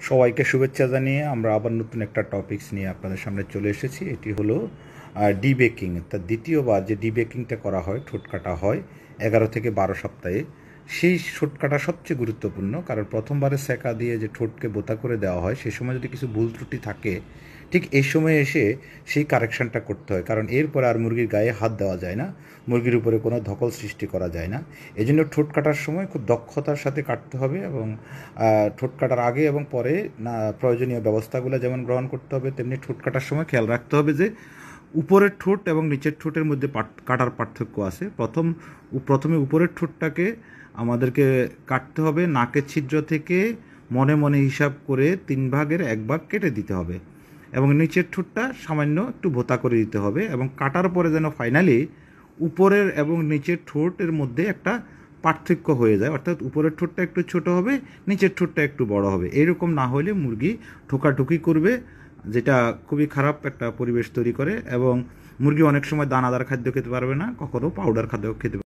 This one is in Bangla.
সবাইকে শুভেচ্ছা জানিয়ে আমরা আবার নতুন একটা টপিকস নিয়ে আপনাদের সামনে চলে এসেছি। এটি হলো ডিবেকিং, অর্থাৎ দ্বিতীয়বার যে ডিবেকিংটা করা হয়, ঠোঁট কাটা হয় 11 থেকে 12 সপ্তাহে। সেই ঠোঁট কাটা সবচেয়ে গুরুত্বপূর্ণ, কারণ প্রথমবারে সেকা দিয়ে যে ঠোঁটকে বোতা করে দেওয়া হয় সেই সময় যদি কিছু ভুল ত্রুটি থাকে, ঠিক এই সময় এসে সেই কারেকশানটা করতে হয়, কারণ এরপরে আর মুরগির গায়ে হাত দেওয়া যায় না, মুরগির উপরে কোনো ধকল সৃষ্টি করা যায় না। এজন্য ঠোঁট কাটার সময় খুব দক্ষতার সাথে কাটতে হবে এবং ঠোঁট কাটার আগে এবং পরে না প্রয়োজনীয় ব্যবস্থাগুলো যেমন গ্রহণ করতে হবে, তেমনি ঠোঁট কাটার সময় খেয়াল রাখতে হবে যে উপরের ঠোঁট এবং নিচের ঠোঁটের মধ্যে কাটার পার্থক্য আছে। প্রথমে উপরের ঠোঁটটাকে আমাদেরকে কাটতে হবে, নাকের ছিদ্র থেকে মনে মনে হিসাব করে 3 ভাগের 1 ভাগ কেটে দিতে হবে এবং নিচের ঠোঁটটা সামান্য একটু ভোঁতা করে দিতে হবে এবং কাটার পরে যেন ফাইনালি উপরের এবং নিচের ঠোঁটের মধ্যে একটা পার্থক্য হয়ে যায়, অর্থাৎ উপরের ঠোঁটটা একটু ছোট হবে, নিচের ঠোঁটটা একটু বড় হবে। এরকম না হলে মুরগি ঠোকাঠুকি করবে, যেটা খুবই খারাপ একটা পরিবেশ তৈরি করে এবং মুরগি অনেক সময় দানাদার খাদ্য খেতে পারবে না, কখনো পাউডার খাদ্য খেতে